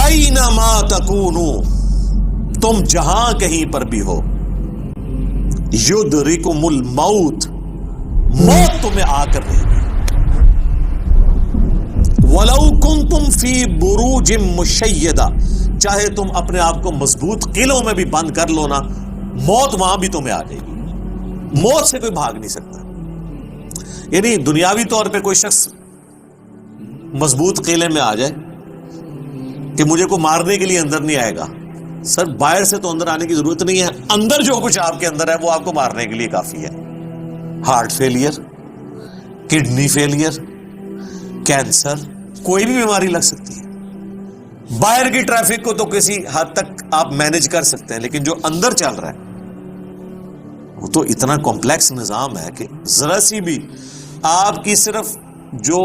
Anima تکونوا، تم جہاں کہیں پر بھی ہو، یدرکم الموت، موت تمہیں آ کر رہے گی، وَلَوْ كُنْتُمْ فِي بُرُوجٍ مُشَيَّدَةٍ، چاہے تم اپنے آپ کو مضبوط قلعوں میں بھی بند کر لو نا، موت وہاں بھی تمہیں آ جائے گی، موت سے کوئی بھاگ نہیں سکتا۔ یعنی دنیاوی طور پہ کوئی شخص مضبوط قلعے میں آ جائے کہ مجھے کو مارنے کے لیے اندر نہیں آئے گا، سر باہر سے تو اندر آنے کی ضرورت نہیں ہے، اندر جو کچھ آپ کے اندر ہے وہ آپ کو مارنے کے لیے کافی ہے۔ Heart failure, kidney failure, cancer, کوئی بھی بیماری لگ سکتی ہے۔ باہر کی ٹریفک کو تو کسی حد تک آپ مینج کر سکتے ہیں، لیکن جو اندر چل رہا ہے وہ تو اتنا کمپلیکس نظام ہے کہ ذرا سی بھی آپ کی صرف جو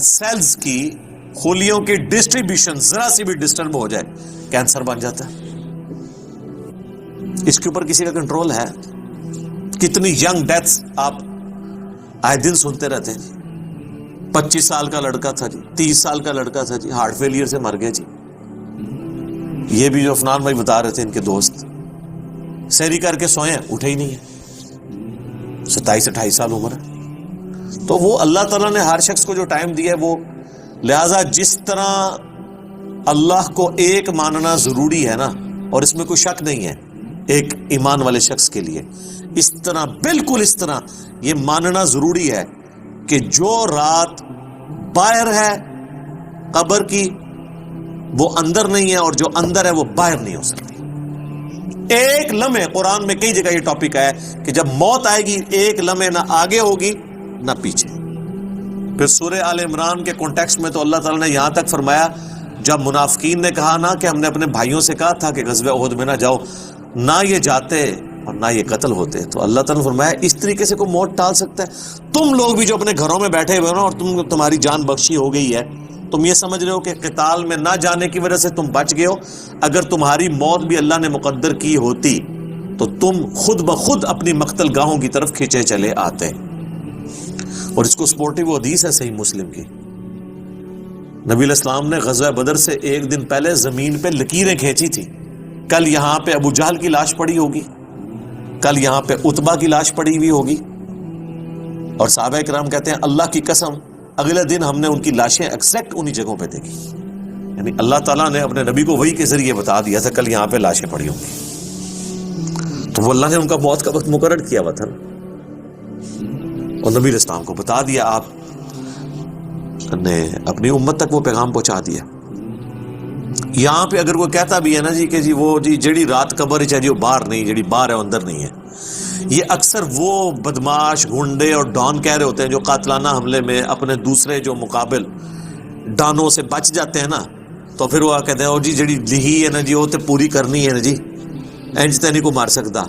سیلز کی خلیوں کی ڈسٹریبیوشن ذرا سی بھی ڈسٹرب ہو جائے کینسر بن جاتا ہے۔ اس کے اوپر کسی کا کنٹرول ہے؟ کتنی ینگ ڈیتھس آپ آئے دن سنتے رہتے ہیں، 25 سال کا لڑکا تھا جی، 30 سال کا لڑکا تھا جی، ہارٹ فیلئر سے مر گیا جی۔ یہ بھی جو عفنان بھائی بتا رہے تھے، ان کے دوست سحری کر کے سوئے ہیں، اٹھے ہی نہیں ہے، 27-28 سال عمر ہے۔ تو وہ اللہ تعالیٰ نے ہر شخص کو جو ٹائم دیا ہے وہ، لہذا جس طرح اللہ کو ایک ماننا ضروری ہے نا، اور اس میں کوئی شک نہیں ہے ایک ایمان والے شخص کے لیے، اس طرح بالکل اس طرح یہ ماننا ضروری ہے کہ جو رات باہر ہے قبر کی وہ اندر نہیں ہے، اور جو اندر ہے وہ باہر نہیں ہو سکتی۔ ایک لمحے، قرآن میں کئی جگہ یہ ٹاپک ہے کہ جب موت آئے گی ایک لمحے نہ آگے ہوگی نہ پیچھے۔ پھر سورہ آل عمران کے کانٹیکسٹ میں تو اللہ تعالیٰ نے یہاں تک فرمایا، جب منافقین نے کہا نا کہ ہم نے اپنے بھائیوں سے کہا تھا کہ غزوہ احد میں نہ جاؤ، نہ یہ جاتے اور نہ یہ قتل ہوتے، تو اللہ تعالیٰ نے فرمایا اس طریقے سے کوئی موت ٹال سکتا ہے؟ تم لوگ بھی جو اپنے گھروں میں بیٹھے ہوئے ہو نا، اور تمہاری جان بخشی ہو گئی ہے، تم یہ سمجھ رہے ہو کہ قتال میں نہ جانے کی وجہ سے تم بچ گئے ہو، اگر تمہاری موت بھی اللہ نے مقدر کی ہوتی تو تم خود بخود اپنی مقتل گاہوں کی طرف کھینچے چلے آتے۔ اور اس کو سپورٹیو حدیث ہے صحیح مسلم کی، نبی علیہ السلام نے غزوہ بدر سے ایک دن پہلے زمین پہ لکیریں کھینچی تھی، کل یہاں پہ ابو جہل کی لاش پڑی ہوگی، کل یہاں پہ عتبہ کی لاش پڑی ہوئی ہوگی، اور صحابہ کرام کہتے ہیں اللہ کی قسم اگلے دن ہم نے ان کی لاشیں ایکزیکٹ انہی جگہوں پہ دیکھی، یعنی اللہ تعالیٰ نے اپنے نبی کو وحی کے ذریعے بتا دیا تھا کل یہاں پہ لاشیں پڑی ہوں گی، تو وہ اللہ نے ان کا موت کا وقت مقرر کیا ہوا تھا، اور نبی علیہ السلام کو بتا دیا، آپ نے اپنی امت تک وہ پیغام پہنچا دیا۔ یہاں پہ اگر کوئی کہتا بھی ہے نا جی کہ جی وہ جی جڑی رات قبر ہے جی وہ باہر نہیں، جڑی باہر ہے وہ اندر نہیں ہے، یہ اکثر وہ بدماش گنڈے اور ڈان کہہ رہے ہوتے ہیں جو قاتلانہ حملے میں اپنے دوسرے جو مقابل ڈانوں سے بچ جاتے ہیں نا، تو پھر وہ کہتے ہیں او جی جڑی لہی ہے نا جی وہ تو پوری کرنی ہے نا جی، اینج تے نہیں کو مار سکتا۔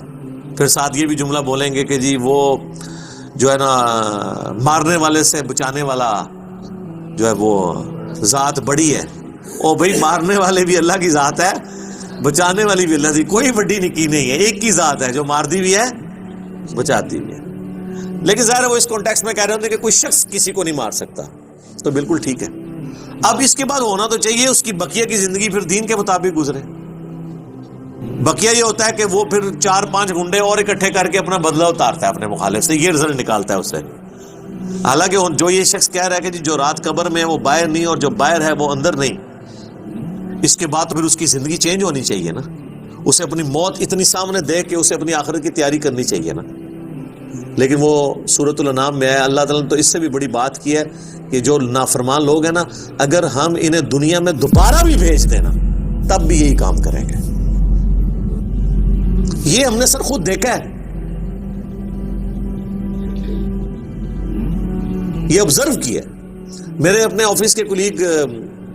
پھر ساتھ یہ بھی جملہ بولیں گے کہ جی وہ جو ہے نا مارنے والے سے بچانے والا جو ہے وہ ذات بڑی ہے، او بھائی مارنے والے بھی اللہ کی ذات ہے، بچانے والی بھی اللہ کی، کوئی بڑی نکی نہیں ہے، ایک کی ذات ہے جو مارتی بھی ہے بچاتی بھی ہے۔ لیکن ظاہر ہے وہ اس کانٹیکسٹ میں کہہ رہے ہوتے کہ کوئی شخص کسی کو نہیں مار سکتا، تو بالکل ٹھیک ہے۔ اب اس کے بعد ہونا تو چاہیے اس کی بقیہ کی زندگی پھر دین کے مطابق گزرے۔ بقیہ یہ ہوتا ہے کہ وہ پھر 4-5 گنڈے اور اکٹھے کر کے اپنا بدلہ اتارتا ہے اپنے مخالف سے، یہ رزلٹ نکالتا ہے اس سے۔ حالانکہ جو یہ شخص کہہ رہا ہے کہ جی جو رات قبر میں ہے وہ باہر نہیں اور جو باہر ہے وہ اندر نہیں، اس کے بعد پھر اس کی زندگی چینج ہونی چاہیے نا، اسے اپنی موت اتنی سامنے دیکھ کے اسے اپنی آخرت کی تیاری کرنی چاہیے نا۔ لیکن وہ سورۃ الانعام میں ہے، اللہ تعالیٰ نے تو اس سے بھی بڑی بات کی ہے کہ جو نافرمان لوگ ہیں نا، اگر ہم انہیں دنیا میں دوبارہ بھی بھیج دیں نا تب بھی یہی کام کریں گے۔ یہ ہم نے سر خود دیکھا ہے، یہ آبزرو کیا ہے۔ میرے اپنے آفس کے کولیگ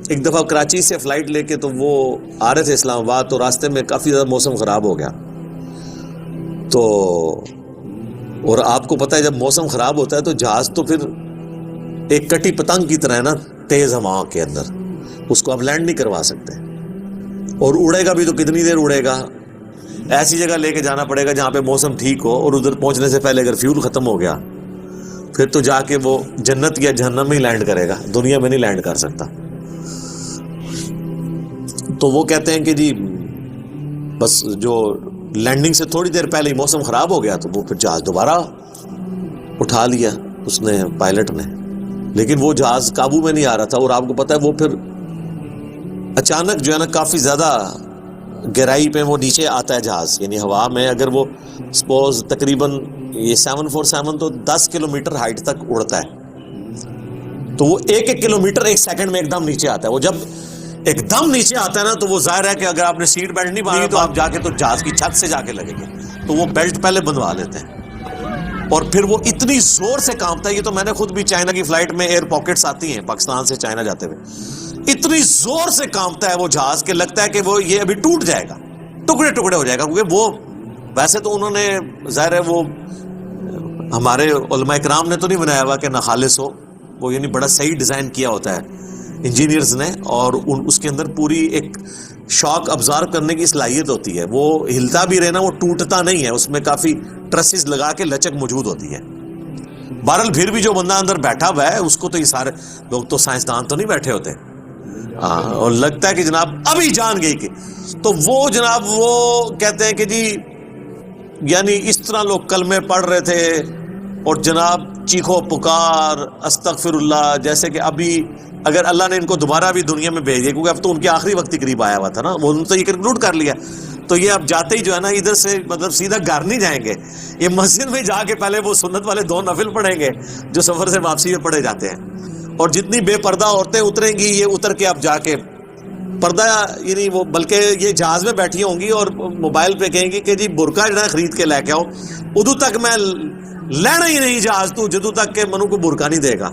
ایک دفعہ کراچی سے فلائٹ لے کے تو وہ آ رہے تھے اسلام آباد، تو راستے میں کافی زیادہ موسم خراب ہو گیا، تو اور آپ کو پتہ ہے جب موسم خراب ہوتا ہے تو جہاز تو پھر ایک کٹی پتنگ کی طرح ہے نا، تیز ہوا کے اندر اس کو آپ لینڈ نہیں کروا سکتے، اور اڑے گا بھی تو کتنی دیر اڑے گا، ایسی جگہ لے کے جانا پڑے گا جہاں پہ موسم ٹھیک ہو، اور ادھر پہنچنے سے پہلے اگر فیول ختم ہو گیا پھر تو جا کے وہ جنت یا جہنم میں ہی لینڈ کرے گا، دنیا میں نہیں لینڈ کر سکتا۔ تو وہ کہتے ہیں کہ جی بس جو لینڈنگ سے تھوڑی دیر پہلے ہی موسم خراب ہو گیا تو وہ پھر جہاز دوبارہ اٹھا لیا اس نے، پائلٹ نے، لیکن وہ جہاز قابو میں نہیں آ رہا تھا. اور آپ کو پتہ ہے وہ پھر اچانک جو ہے نا کافی زیادہ گہرائی پہ وہ نیچے آتا ہے جہاز، یعنی ہوا میں اگر وہ سپوز تقریباً یہ 747 تو 10 کلومیٹر ہائٹ تک اڑتا ہے، تو وہ ایک کلومیٹر ایک سیکنڈ میں ایک دم نیچے آتا ہے. وہ جب ایک دم نیچے آتا ہے نا تو وہ ظاہر ہے کہ اگر آپ نے سیٹ بیلٹ نہیں باندھی تو آپ جا کے تو جہاز کی چھت سے جا کے لگیں گے، تو وہ بیلٹ پہلے بندھوا لیتے ہیں. اور پھر وہ اتنی زور سے کانپتا ہے، یہ تو میں نے خود بھی چائنا کی فلائٹ میں ایئر پاکٹس آتی ہیں پاکستان سے چائنا جاتے ہوئے، اتنی زور سے کانپتا ہے وہ جہاز کہ لگتا ہے کہ وہ یہ ابھی ٹوٹ جائے گا، ٹکڑے ٹکڑے ہو جائے گا. کیونکہ وہ ویسے تو انہوں نے ظاہر ہے وہ ہمارے علماء کرام نے تو نہیں بنایا ہوا کہ ناخالص ہو، وہ یعنی بڑا صحیح ڈیزائن کیا ہوتا ہے انجینئرز نے، اور اس کے اندر پوری ایک شاک ابزارو کرنے کی صلاحیت ہوتی ہے. وہ ہلتا بھی رہنا، وہ ٹوٹتا نہیں ہے، اس میں کافی ٹرسز لگا کے لچک موجود ہوتی ہے. بہرحال پھر بھی جو بندہ اندر بیٹھا ہوا ہے اس کو تو یہ سارے لوگ تو سائنسدان تو نہیں بیٹھے ہوتے، اور لگتا ہے کہ جناب ابھی جان گئی کہ تو وہ جناب وہ کہتے ہیں کہ جی یعنی اس طرح لوگ کلمے پڑھ رہے تھے اور جناب چیخو پکار استغفر اللہ، جیسے کہ ابھی اگر اللہ نے ان کو دوبارہ بھی دنیا میں بھیج دیا، کیونکہ اب تو ان کے آخری وقت ہی قریب آیا ہوا تھا نا، وہ تو یہ کنکلوڈ کر لیا، تو یہ اب جاتے ہی جو ہے نا ادھر سے مطلب سیدھا گھر نہیں جائیں گے، یہ مسجد میں جا کے پہلے وہ سنت والے 2 نفل پڑھیں گے جو سفر سے واپسی میں پڑھے جاتے ہیں. اور جتنی بے پردہ عورتیں اتریں گی یہ اتر کے اب جا کے پردہ یعنی وہ بلکہ یہ جہاز میں بیٹھی ہوں گی اور موبائل پہ کہیں گی کہ جی برقع جو ہے خرید کے لے کے آؤ، ادو تک میں لینا ہی نہیں جہاز تو جدو تک کہ منو کو برقع نہیں دے گا،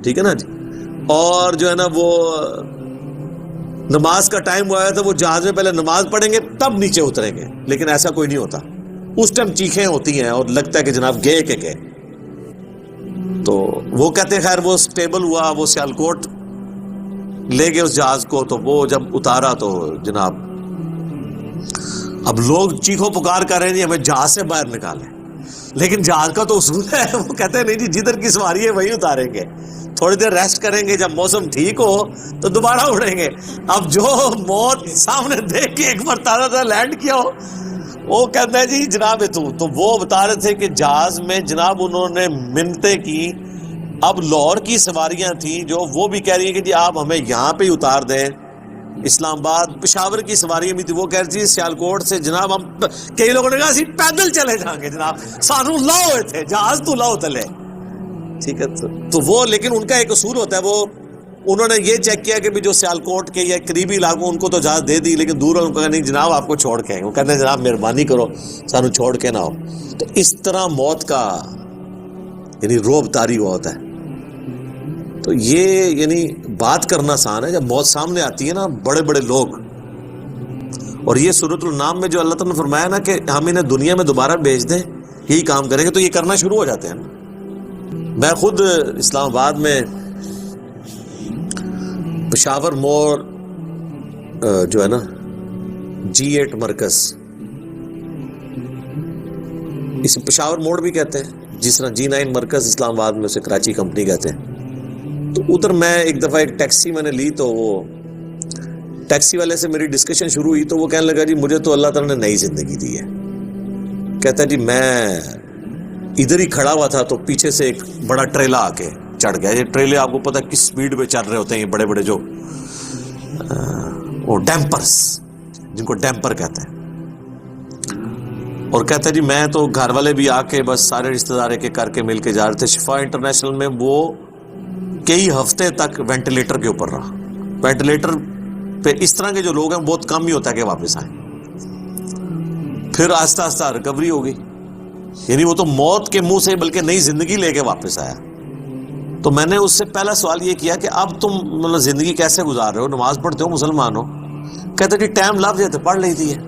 ٹھیک ہے نا جی. اور جو ہے نا وہ نماز کا ٹائم ہوا ہے تو وہ جہاز میں پہلے نماز پڑھیں گے تب نیچے اتریں گے، لیکن ایسا کوئی نہیں ہوتا. اس ٹائم چیخیں ہوتی ہیں اور لگتا ہے کہ جناب گئے کہ گئے. تو وہ کہتے ہیں خیر وہ سٹیبل ہوا، وہ سیالکوٹ لے گئے اس جہاز کو، تو وہ جب اتارا تو جناب اب لوگ چیخو پکار کر رہے ہیں جی ہمیں جہاز سے باہر نکالیں، لیکن جہاز کا تو اصول ہے وہ کہتے ہیں نہیں جی جدھر کی سواری ہے وہی اتاریں گے، تھوڑی دیر ریسٹ کریں گے، جب موسم ٹھیک ہو تو دوبارہ اڑیں گے. اب جو موت سامنے دیکھ کے ایک بار تازہ لینڈ کیا ہو وہ کہتا ہے جی جناب تو وہ بتا رہے تھے کہ جہاز میں جناب انہوں نے منتیں کی. اب لاہور کی سواریاں تھیں جو وہ بھی کہہ رہی ہیں کہ جی آپ ہمیں یہاں پہ ہی اتار دیں، اسلام آباد پشاور کی سواریاں بھی تھی، وہ کہہ رہی تھی سیالکوٹ سے جناب ہم کئی لوگوں نے کہا اسی پیدل چلے جائیں گے جناب، سانو لاؤ ہوئے تھے جہاز تو لاؤ تلے، ٹھیک ہے. تو وہ لیکن ان کا ایک اصول ہوتا ہے، وہ انہوں نے یہ چیک کیا کہ بھی جو سیالکوٹ کے یا قریبی علاقوں ان کو تو جہاز دے دی، لیکن دور ان کو نہیں جناب آپ کو چھوڑ کے آئیں. وہ کہتے ہیں جناب مہربانی کرو سانو چھوڑ کے نہ ہو. تو اس طرح موت کا یعنی روب طاری ہوا ہوتا ہے. تو یہ یعنی بات کرنا آسان ہے، جب موت سامنے آتی ہے نا بڑے بڑے لوگ، اور یہ سورۃ النام میں جو اللہ تعالیٰ نے فرمایا نا کہ ہم انہیں دنیا میں دوبارہ بھیج دیں یہی کام کریں گے، تو یہ کرنا شروع ہو جاتے ہیں. میں خود اسلام آباد میں پشاور موڑ جو ہے نا G8 مرکز، اسے پشاور موڑ بھی کہتے ہیں، جس طرح G9 مرکز اسلام آباد میں اسے کراچی کمپنی کہتے ہیں. تو ادھر میں ایک دفعہ ایک ٹیکسی میں نے لی، تو وہ ٹیکسی والے سے میری ڈسکشن شروع ہوئی، تو وہ کہنے لگا جی مجھے تو اللہ تعالیٰ نے نئی زندگی دی ہے. کہتا ہے جی میں ادھر ہی کھڑا ہوا تھا تو پیچھے سے ایک بڑا ٹریلا آ کے چڑھ گیا. یہ ٹریلے آپ کو پتہ کس سپیڈ پہ چل رہے ہوتے ہیں، یہ بڑے بڑے جو وہ ڈیمپرز جن کو ڈیمپر کہتے ہیں. اور کہتا ہے جی میں تو گھر والے بھی آ کے بس سارے رشتہ دار کے کر کے مل کے جا رہے تھے. شفا انٹرنیشنل میں وہ کئی ہفتے تک وینٹیلیٹر کے اوپر رہا. وینٹیلیٹر پہ اس طرح کے جو لوگ ہیں بہت کم ہی ہوتا ہے کہ واپس آئیں. پھر آہستہ آہستہ ریکوری ہو گئی، یعنی وہ تو موت کے منہ سے بلکہ نئی زندگی لے کے واپس آیا. تو میں نے اس سے پہلا سوال یہ کیا کہ اب تم مطلب زندگی کیسے گزار رہے ہو، نماز پڑھتے ہو، مسلمان ہو؟ کہتے کہ ٹائم لگ جاتے پڑھ لیتی ہے.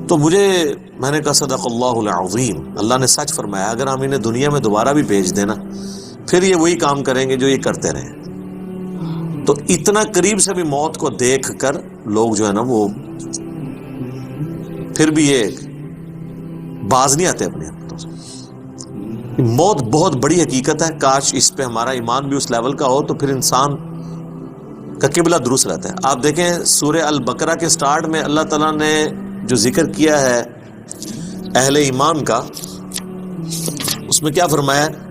تو میں نے کہا صدق اللہ العظیم، اللہ نے سچ فرمایا، اگر ہم انہیں دنیا میں دوبارہ بھی بھیج دینا پھر یہ وہی کام کریں گے جو یہ کرتے رہے. تو اتنا قریب سے بھی موت کو دیکھ کر لوگ جو ہے نا وہ پھر بھی یہ باز نہیں آتے اپنے ہاتھوں سے. موت بہت بڑی حقیقت ہے، کاش اس پہ ہمارا ایمان بھی اس لیول کا ہو تو پھر انسان کا قبلہ درست رہتا ہے. آپ دیکھیں سورہ البقرہ کے سٹارٹ میں اللہ تعالیٰ نے جو ذکر کیا ہے اہل ایمان کا، اس میں کیا فرمایا ہے؟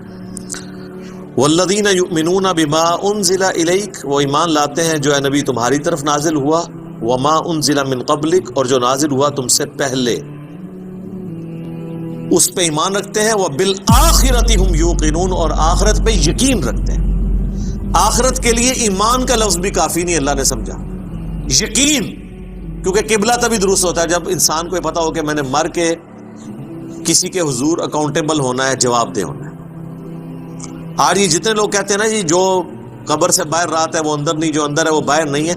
والذین یؤمنون بما انزل الیک، وہ ایمان لاتے ہیں جو اے نبی تمہاری طرف نازل ہوا، وما انزل من قبلک، اور جو نازل ہوا تم سے پہلے، اس پہ ایمان رکھتے ہیں. وبالآخرۃ ہم یوقنون، اور آخرت پہ یقین رکھتے ہیں. آخرت کے لیے ایمان کا لفظ بھی کافی نہیں، اللہ نے سمجھا یقین، کیونکہ قبلہ تبھی درست ہوتا ہے جب انسان کو یہ پتا ہو کہ میں نے مر کے کسی کے حضور اکاؤنٹیبل ہونا ہے، جواب دہ ہونا ہے. آج یہ جتنے لوگ کہتے ہیں نا جی جو قبر سے باہر رات ہے وہ اندر نہیں، جو اندر ہے وہ باہر نہیں ہے،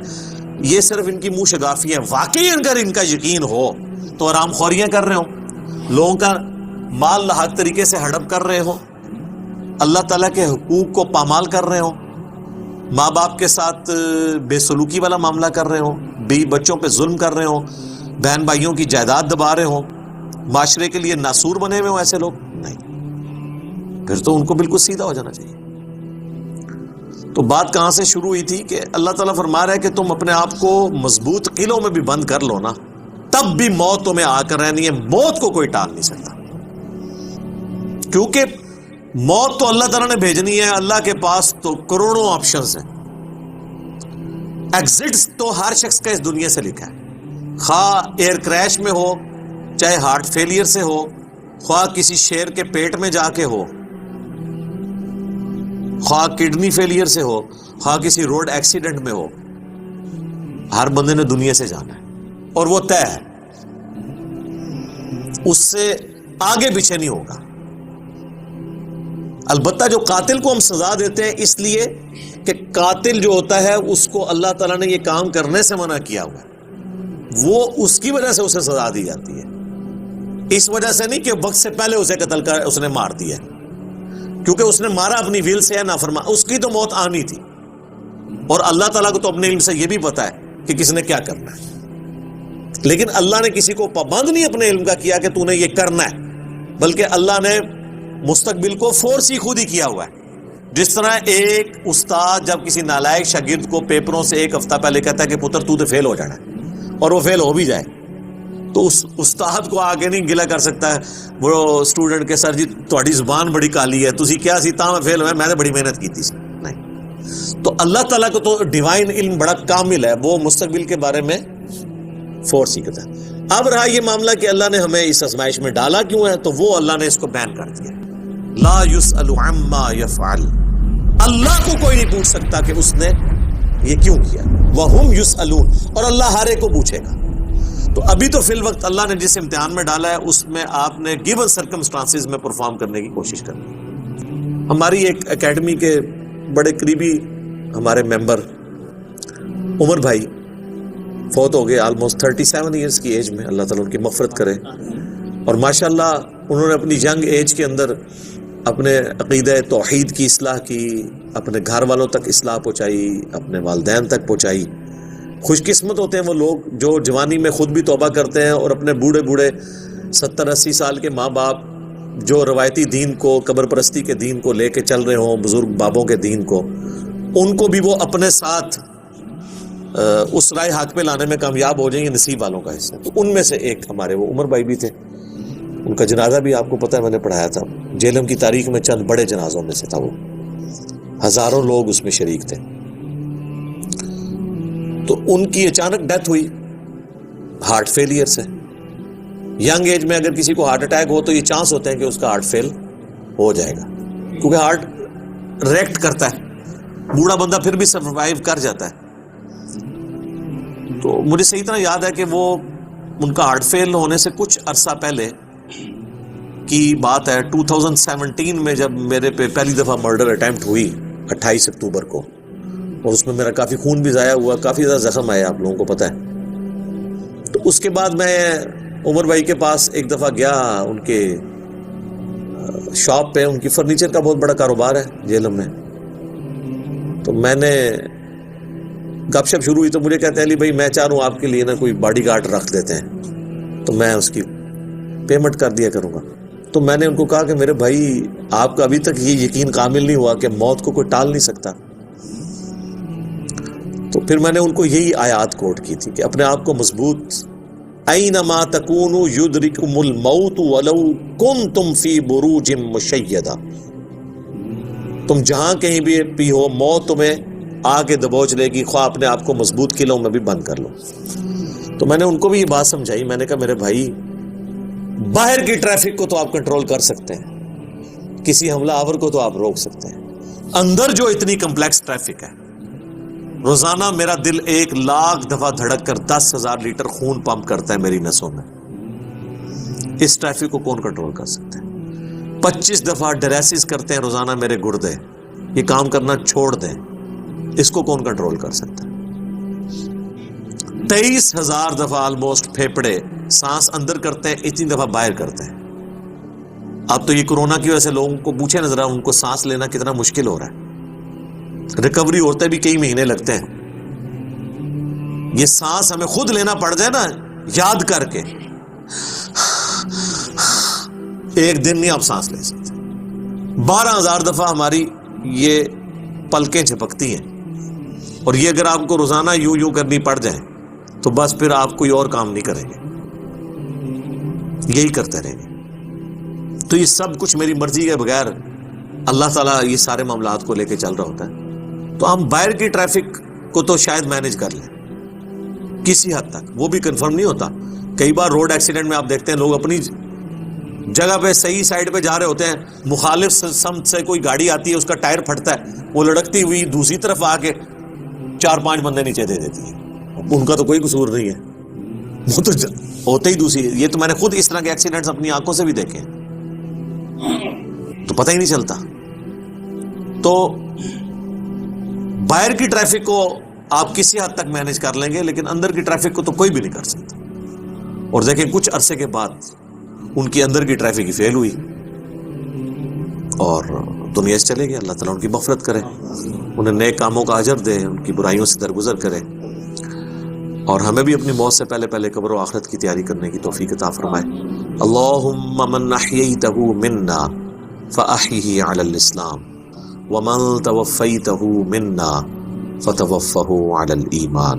یہ صرف ان کی منہ شگافی ہے. واقعی اگر ان کا یقین ہو تو آرام خوریاں کر رہے ہوں، لوگوں کا مال لاحق طریقے سے ہڑپ کر رہے ہوں، اللہ تعالیٰ کے حقوق کو پامال کر رہے ہوں، ماں باپ کے ساتھ بے سلوکی والا معاملہ کر رہے ہوں، بیوی بچوں پہ ظلم کر رہے ہوں، بہن بھائیوں کی جائیداد دبا رہے ہوں، معاشرے کے لیے ناسور بنے ہوئے ہوں، ایسے لوگ نہیں، پھر تو ان کو بالکل سیدھا ہو جانا چاہیے. تو بات کہاں سے شروع ہوئی تھی کہ اللہ تعالیٰ فرما رہا ہے کہ تم اپنے آپ کو مضبوط قلعوں میں بھی بند کر لو نا، تب بھی موت تمہیں آ کر رہنی ہے. موت کو کوئی ٹال نہیں سکتا، کیونکہ موت تو اللہ تعالیٰ نے بھیجنی ہے. اللہ کے پاس تو کروڑوں آپشنز ہیں. ایگزٹس تو ہر شخص کا اس دنیا سے لکھا ہے، خواہ ایئر کریش میں ہو، چاہے ہارٹ فیلئر سے ہو، خواہ کسی شیر کے پیٹ میں جا کے ہو، خواہ کڈنی فیلئر سے ہو، خواہ کسی روڈ ایکسیڈنٹ میں ہو، ہر بندے نے دنیا سے جانا ہے اور وہ طے ہے، اس سے آگے پیچھے نہیں ہوگا. البتہ جو قاتل کو ہم سزا دیتے ہیں اس لیے کہ قاتل جو ہوتا ہے اس کو اللہ تعالیٰ نے یہ کام کرنے سے منع کیا ہوا ہے، وہ اس کی وجہ سے اسے سزا دی جاتی ہے، اس وجہ سے نہیں کہ وقت سے پہلے اسے قتل کر اس نے مار دیا، کیونکہ اس نے مارا اپنی ویل سے ہے، نافرمان، اس کی تو موت آنی تھی. اور اللہ تعالیٰ کو تو اپنے علم سے یہ بھی پتا ہے کہ کس نے کیا کرنا ہے، لیکن اللہ نے کسی کو پابند نہیں اپنے علم کا کیا کہ تو نے یہ کرنا ہے، بلکہ اللہ نے مستقبل کو فورس ہی خود ہی کیا ہوا ہے. جس طرح ایک استاد جب کسی نالائق شاگرد کو پیپروں سے ایک ہفتہ پہلے کہتا ہے کہ پتر تو فیل ہو جانا ہے، اور وہ فیل ہو بھی جائے، تو اس استاد کو آگے نہیں گلا کر سکتا ہے وہ اسٹوڈنٹ کے سر جی تہاڈی زبان بڑی کالی ہے، تسی کیا سی تاں میں فیل ہوئے، میں نے بڑی محنت کی تھی. نہیں، تو اللہ تعالیٰ کو تو ڈیوائن علم بڑا کامل ہے، وہ مستقبل کے بارے میں فورس ہی کرتا ہے. اب رہا یہ معاملہ کہ اللہ نے ہمیں اس آزمائش میں ڈالا کیوں ہے، تو وہ اللہ نے اس کو بین کر دیا. لا يسأل عما يفعل، اللہ کو کوئی نہیں پوچھ سکتا کہ اس نے یہ کیوں کیا. وَهُمْ يُسْأَلُونَ، اور اللہ ہر ایک کو پوچھے گا. تو ابھی تو فی الوقت اللہ نے جس امتحان میں ڈالا ہے اس میں آپ نے گیون سرکمسٹانسز میں پرفارم کرنے کی کوشش کرنی. ہماری ایک اکیڈمی کے بڑے قریبی ہمارے ممبر عمر بھائی فوت ہو گئے آلموسٹ 37 ایئرس کی ایج میں، اللہ تعالیٰ ان کی مغفرت کرے. اور ماشاءاللہ انہوں نے اپنی ینگ ایج کے اندر اپنے عقیدہ توحید کی اصلاح کی، اپنے گھر والوں تک اصلاح پہنچائی، اپنے والدین تک پہنچائی. خوش قسمت ہوتے ہیں وہ لوگ جو جوانی میں خود بھی توبہ کرتے ہیں اور اپنے بوڑھے 70-80 سال کے ماں باپ جو روایتی دین کو، قبر پرستی کے دین کو لے کے چل رہے ہوں، بزرگ بابوں کے دین کو، ان کو بھی وہ اپنے ساتھ اس رائے حق پہ لانے میں کامیاب ہو جائیں گے، نصیب والوں کا حصہ. تو ان میں سے ایک ہمارے وہ عمر بھائی بھی تھے. ان کا جنازہ بھی آپ کو پتہ ہے میں نے پڑھایا تھا، جیلم کی تاریخ میں چند بڑے جنازوں میں سے تھا، وہ ہزاروں لوگ اس میں شریک تھے. تو ان کی اچانک ڈیتھ ہوئی ہارٹ فیلئر سے. ینگ ایج میں اگر کسی کو ہارٹ اٹیک ہو تو یہ چانس ہوتے ہیں کہ اس کا ہارٹ فیل ہو جائے گا، کیونکہ ہارٹ ریئیکٹ کرتا ہے. بوڑھا بندہ پھر بھی سروائیو کر جاتا ہے. تو مجھے صحیح طرح یاد ہے کہ وہ ان کا ہارٹ فیل ہونے سے کچھ عرصہ پہلے کی بات ہے، 2017 میں جب میرے پہ پہلی دفعہ مرڈر اٹیمپٹ ہوئی 28 اکتوبر کو، اور اس میں میرا کافی خون بھی ضائع ہوا، کافی زیادہ زخم آیا، آپ لوگوں کو پتہ ہے. تو اس کے بعد میں عمر بھائی کے پاس ایک دفعہ گیا، ان کے شاپ پہ، ان کی فرنیچر کا بہت بڑا کاروبار ہے جیلم میں. تو میں نے گپ شپ شروع ہوئی تو مجھے کہتے ہیں علی بھائی میں چاہ رہا ہوں آپ کے لیے نا کوئی باڈی گارڈ رکھ دیتے ہیں تو میں اس کی پیمنٹ کر دیا کروں گا. تو میں نے ان کو کہا کہ میرے بھائی آپ کا ابھی تک یہ یقین کامل نہیں ہوا کہ موت کو کوئی ٹال نہیں سکتا. تو پھر میں نے ان کو یہی آیات کوٹ کی تھی کہ اپنے آپ کو مضبوط، اینما تکونوا یدرککم الموت ولو کنتم فی بروج مشیدہ، تم جہاں کہیں بھی ہو موت تمہیں آ کے دبوچ لے گی، خواہ اپنے آپ کو مضبوط قلعوں میں بھی بند کر لو۔ تو میں نے ان کو بھی یہ بات سمجھائی، میں نے کہا میرے بھائی باہر کی ٹریفک کو تو آپ کنٹرول کر سکتے ہیں، کسی حملہ آور کو تو آپ روک سکتے ہیں، اندر جو اتنی کمپلیکس ٹریفک ہے، روزانہ میرا دل 1,00,000 دفعہ دھڑک کر 10,000 لیٹر خون پمپ کرتا ہے میری نسوں میں، اس ٹریفک کو کون کنٹرول کر سکتے ہیں؟ 25 دفعہ ڈائلیسس کرتے ہیں روزانہ میرے گردے، یہ کام کرنا چھوڑ دیں، اس کو کون کنٹرول کر سکتا ہے؟ 23,000 دفعہ آلموسٹ پھیپڑے سانس اندر کرتے ہیں، اتنی دفعہ باہر کرتے ہیں۔ اب تو یہ کورونا کی وجہ سے لوگوں کو پوچھے نظر ان کو سانس لینا کتنا مشکل ہو رہا ہے، ریکوری ہوتے بھی کئی مہینے لگتے ہیں۔ یہ سانس ہمیں خود لینا پڑ جائے نا یاد کر کے، ایک دن نہیں آپ سانس لے سکتے۔ 12,000 دفعہ ہماری یہ پلکیں جھپکتی ہیں، اور یہ اگر آپ کو روزانہ یوں کرنی پڑ جائے تو بس پھر آپ کوئی اور کام نہیں کریں گے، یہی کرتے رہیں گے۔ تو یہ سب کچھ میری مرضی کے بغیر اللہ تعالیٰ یہ سارے معاملات کو لے کے چل رہا ہوتا ہے۔ تو ہم باہر کی ٹریفک کو تو شاید مینج کر لیں کسی حد تک، وہ بھی کنفرم نہیں ہوتا۔ کئی بار روڈ ایکسیڈنٹ میں آپ دیکھتے ہیں لوگ اپنی جگہ پہ صحیح سائڈ پہ جا رہے ہوتے ہیں، مخالف سمت سے کوئی گاڑی آتی ہے، اس کا ٹائر پھٹتا ہے، وہ لڑکتی ہوئی دوسری طرف آ کے 4-5 بندے نیچے دے دیتی ہے، ان کا تو کوئی قصور نہیں ہے، وہ تو ہوتے ہی دوسری۔ یہ تو میں نے خود اس طرح کے ایکسیڈنٹس اپنی آنکھوں سے بھی دیکھے ہیں، تو پتہ ہی نہیں چلتا۔ تو باہر کی ٹریفک کو آپ کسی حد تک مینج کر لیں گے، لیکن اندر کی ٹریفک کو تو کوئی بھی نہیں کر سکتا۔ اور دیکھیں کچھ عرصے کے بعد ان کی اندر کی ٹریفک ہی فیل ہوئی اور دنیا سے چلے گئے۔ اللہ تعالیٰ ان کی مغفرت کرے، انہیں نیک کاموں کا اجر دے، ان کی برائیوں سے درگزر کرے، اور ہمیں بھی اپنی موت سے پہلے قبر و آخرت کی تیاری کرنے کی توفیق عطا فرمائے۔ اللہم من احییتہ منا فاحیہ علی الاسلام ومن توفیتہ منا فتوفہ علی الایمان۔